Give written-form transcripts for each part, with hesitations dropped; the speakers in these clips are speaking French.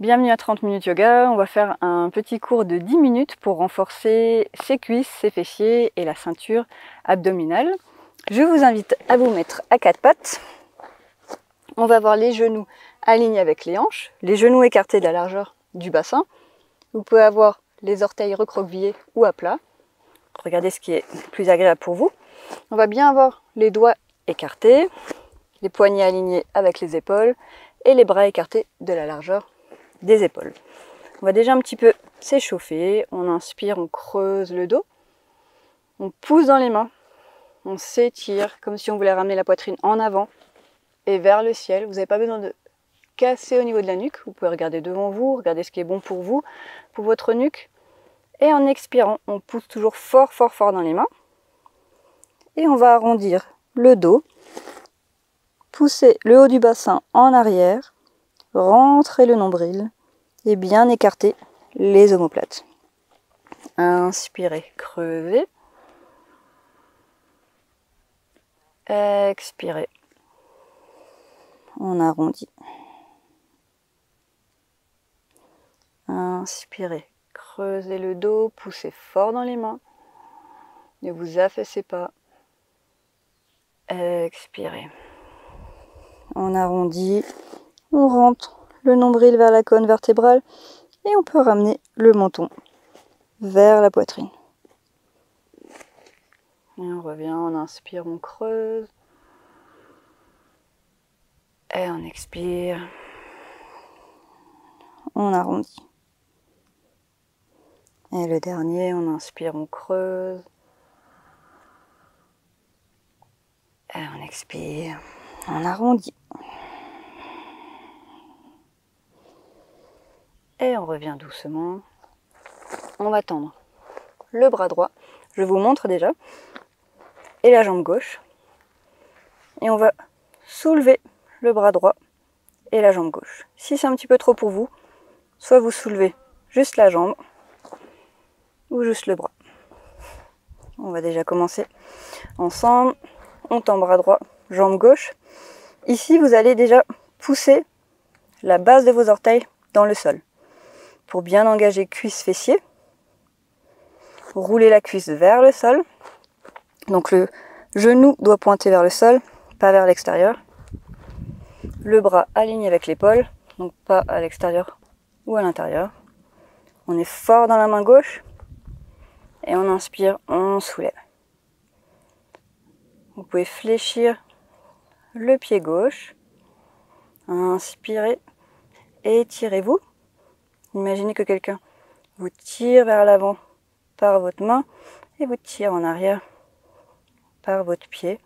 Bienvenue à 30 minutes yoga. On va faire un petit cours de 10 minutes pour renforcer ses cuisses, ses fessiers et la ceinture abdominale. Je vous invite à vous mettre à quatre pattes. On va avoir les genoux alignés avec les hanches, les genoux écartés de la largeur du bassin. Vous pouvez avoir les orteils recroquevillés ou à plat. Regardez ce qui est plus agréable pour vous. On va bien avoir les doigts écartés, les poignets alignés avec les épaules et les bras écartés de la largeur des épaules. On va déjà un petit peu s'échauffer. On inspire, on creuse le dos. On pousse dans les mains. On s'étire comme si on voulait ramener la poitrine en avant et vers le ciel. Vous n'avez pas besoin de casser au niveau de la nuque. Vous pouvez regarder devant vous, regarder ce qui est bon pour vous, pour votre nuque. Et en expirant, on pousse toujours fort, fort, fort dans les mains. Et on va arrondir le dos. Pousser le haut du bassin en arrière. Rentrez le nombril et bien écarter les omoplates. Inspirez, creusez. Expirez. On arrondit. Inspirez, creusez le dos, poussez fort dans les mains. Ne vous affaissez pas. Expirez. On arrondit. On rentre le nombril vers la colonne vertébrale et on peut ramener le menton vers la poitrine. Et on revient, on inspire, on creuse. Et on expire. On arrondit. Et le dernier, on inspire, on creuse. Et on expire, on arrondit. Et on revient doucement. On va tendre le bras droit. Je vous montre déjà. Et la jambe gauche. Et on va soulever le bras droit et la jambe gauche. Si c'est un petit peu trop pour vous, soit vous soulevez juste la jambe ou juste le bras. On va déjà commencer ensemble. On tend bras droit, jambe gauche. Ici, vous allez déjà pousser la base de vos orteils dans le sol. Pour bien engager cuisse fessier, roulez la cuisse vers le sol. Donc le genou doit pointer vers le sol, pas vers l'extérieur. Le bras aligné avec l'épaule, donc pas à l'extérieur ou à l'intérieur. On est fort dans la main gauche et on inspire, on soulève. Vous pouvez fléchir le pied gauche. Inspirez, étirez-vous. Imaginez que quelqu'un vous tire vers l'avant par votre main et vous tire en arrière par votre pied.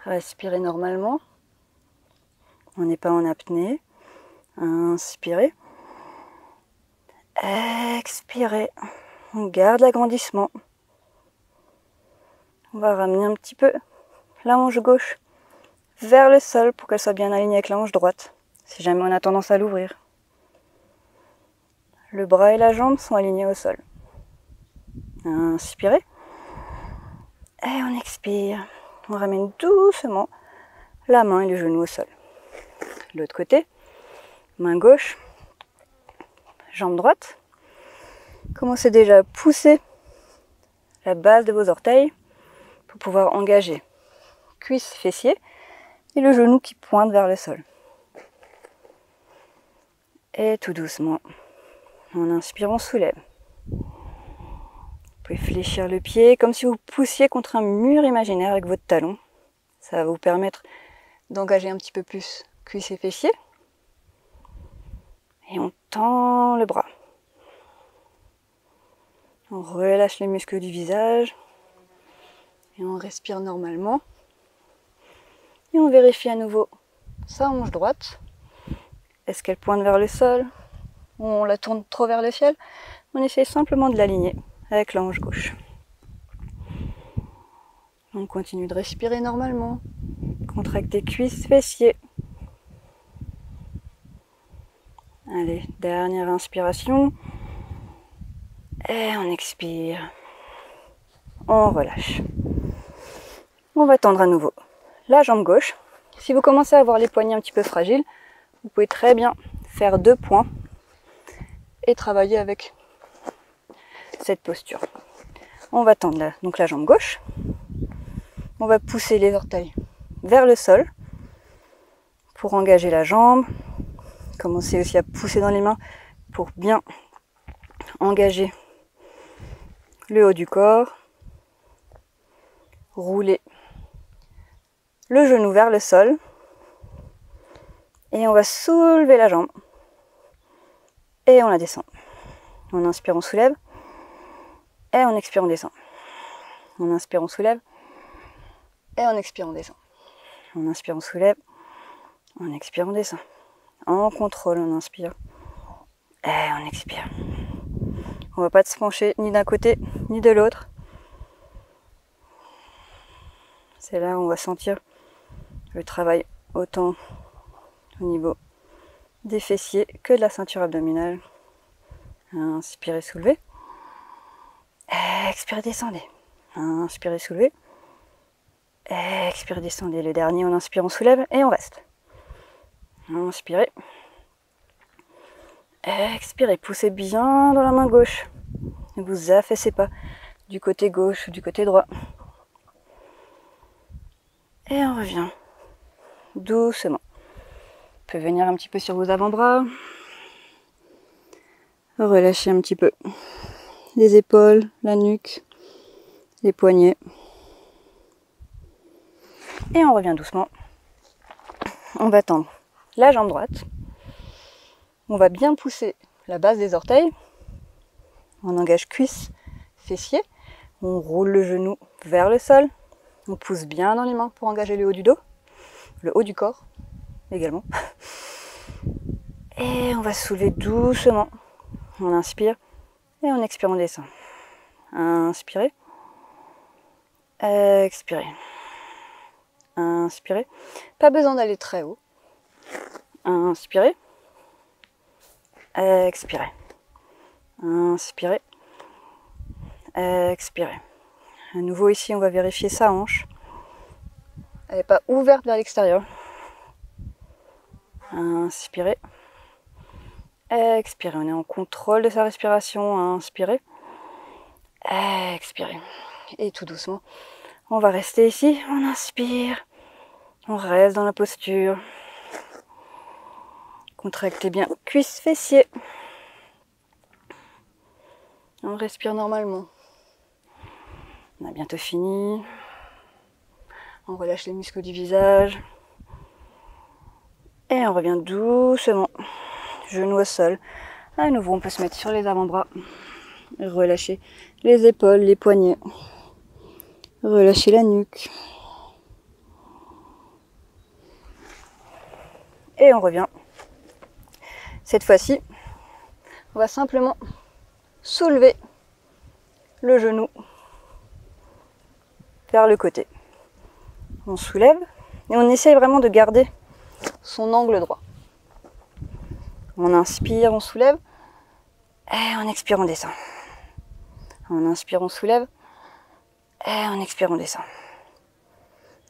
Respirez normalement. On n'est pas en apnée. Inspirez. Expirez. On garde l'agrandissement. On va ramener un petit peu la hanche gauche vers le sol pour qu'elle soit bien alignée avec la hanche droite. Si jamais on a tendance à l'ouvrir. Le bras et la jambe sont alignés au sol. Inspirez. Et on expire. On ramène doucement la main et le genou au sol. L'autre côté. Main gauche. Jambe droite. Commencez déjà à pousser la base de vos orteils pour pouvoir engager cuisse, fessier et le genou qui pointe vers le sol. Et tout doucement. En inspirant, on soulève. Vous pouvez fléchir le pied comme si vous poussiez contre un mur imaginaire avec votre talon. Ça va vous permettre d'engager un petit peu plus cuisse et fessier. Et on tend le bras. On relâche les muscles du visage. Et on respire normalement. Et on vérifie à nouveau sa hanche droite. Est-ce qu'elle pointe vers le sol ? On la tourne trop vers le ciel, on essaie simplement de l'aligner avec la hanche gauche. On continue de respirer normalement. Contractez cuisses, fessiers. Allez, dernière inspiration. Et on expire. On relâche. On va tendre à nouveau la jambe gauche. Si vous commencez à avoir les poignets un petit peu fragiles, vous pouvez très bien faire 2 points et travailler avec cette posture. On va tendre donc la jambe gauche. On va pousser les orteils vers le sol pour engager la jambe. Commencer aussi à pousser dans les mains pour bien engager le haut du corps. Rouler le genou vers le sol. Et on va soulever la jambe. Et on la descend. On inspire, on soulève. Et on expire, on descend. On inspire, on soulève. Et on expire, on descend. On inspire, on soulève. On expire, on descend. En contrôle, on inspire. Et on expire. On ne va pas se pencher ni d'un côté ni de l'autre. C'est là où on va sentir le travail autant au niveau des fessiers que de la ceinture abdominale. Inspirez, soulevez. Expirez, descendez. Inspirez, soulevez. Expirez, descendez. Le dernier, on inspire, on soulève et on reste. Inspirez. Expirez, poussez bien dans la main gauche. Ne vous affaissez pas du côté gauche ou du côté droit. Et on revient doucement. Vous pouvez venir un petit peu sur vos avant-bras. Relâchez un petit peu les épaules, la nuque, les poignets. Et on revient doucement. On va tendre la jambe droite. On va bien pousser la base des orteils. On engage cuisse, fessier. On roule le genou vers le sol. On pousse bien dans les mains pour engager le haut du dos, le haut du corps également. Et on va soulever doucement. On inspire et on expire, on descend. Inspirez. Expirez. Inspirez. Pas besoin d'aller très haut. Inspirez. Expirez. Inspirez. Expirez. À nouveau ici, on va vérifier sa hanche. Elle n'est pas ouverte vers l'extérieur. Inspirez. Expirez. On est en contrôle de sa respiration. Inspirez. Expirez. Et tout doucement, on va rester ici. On inspire. On reste dans la posture. Contractez bien cuisses, fessiers. On respire normalement. On a bientôt fini. On relâche les muscles du visage. Et on revient doucement. Genoux au sol. À nouveau, on peut se mettre sur les avant-bras. Relâcher les épaules, les poignets. Relâcher la nuque. Et on revient. Cette fois-ci, on va simplement soulever le genou vers le côté. On soulève et on essaye vraiment de garder son angle droit. On inspire, on soulève et on expire, on descend. On inspire, on soulève et on expire, on descend.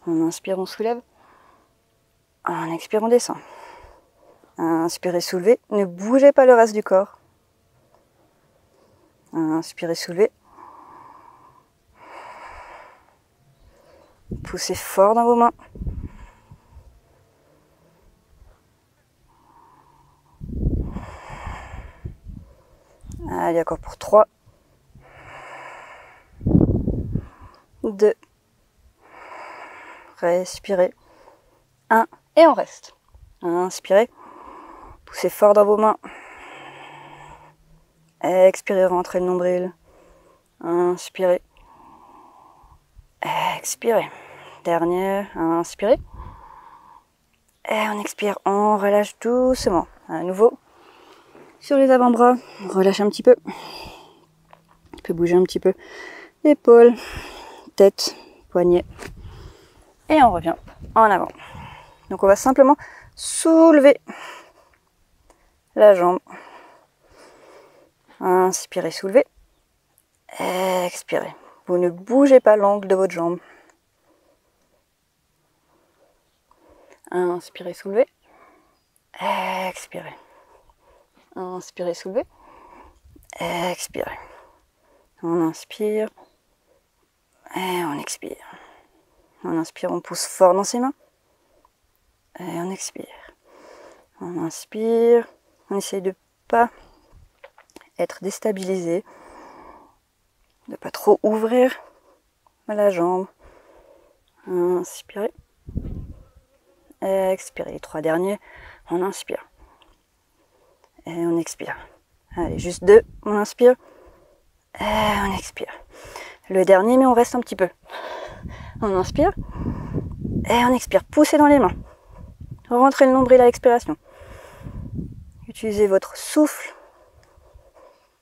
On inspire, on soulève. On expire, on descend. Inspirez, soulevez. Ne bougez pas le reste du corps. Inspirez, soulevez. Poussez fort dans vos mains. Allez, encore pour 3, 2, respirez, 1, et on reste. Inspirez, poussez fort dans vos mains. Expirez, rentrez le nombril. Inspirez. Expirez. Dernière, inspirez. Et on expire, on relâche doucement. À nouveau, sur les avant-bras, on relâche un petit peu. On peut bouger un petit peu épaules, tête, poignets. Et on revient en avant. Donc on va simplement soulever la jambe. Inspirez, soulevez. Expirez. Vous ne bougez pas l'angle de votre jambe. Inspirez, soulevez. Expirez. Inspirez, soulevez. Expirez. On inspire. Et on expire. On inspire, on pousse fort dans ses mains. Et on expire. On inspire. On essaye de ne pas être déstabilisé. De ne pas trop ouvrir la jambe. Inspirez. Expirez. Les 3 derniers. On inspire. Et on expire. Allez, juste 2. On inspire. Et on expire. Le dernier, mais on reste un petit peu. On inspire. Et on expire. Poussez dans les mains. Rentrez le nombril à l'expiration. Utilisez votre souffle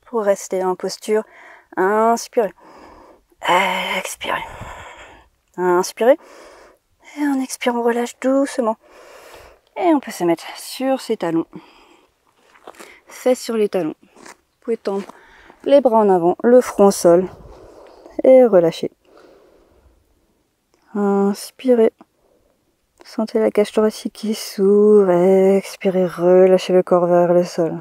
pour rester en posture. Inspirez. Expirez. Inspirez. Et on expire, on relâche doucement. Et on peut se mettre sur ses talons. Fesses sur les talons. Vous pouvez tendre les bras en avant, le front au sol. Et relâchez. Inspirez. Sentez la cage thoracique qui s'ouvre. Expirez, relâchez le corps vers le sol.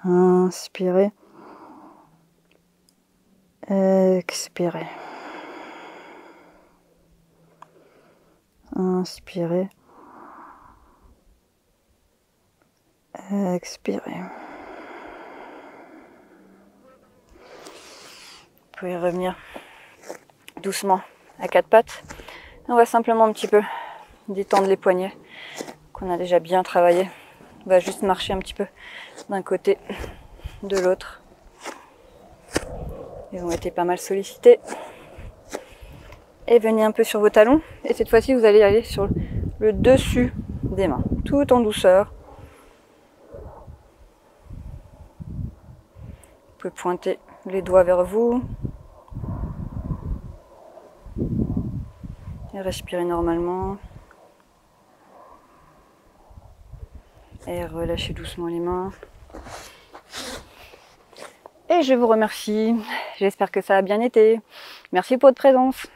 Inspirez. Expirez. Inspirez. Expirez. Vous pouvez revenir doucement à 4 pattes. On va simplement un petit peu détendre les poignets qu'on a déjà bien travaillé. On va juste marcher un petit peu d'un côté, de l'autre. Ils ont été pas mal sollicités. Et venez un peu sur vos talons. Et cette fois-ci, vous allez aller sur le dessus des mains, tout en douceur. Vous pouvez pointer les doigts vers vous. Et respirer normalement. Et relâchez doucement les mains. Et je vous remercie. J'espère que ça a bien été. Merci pour votre présence.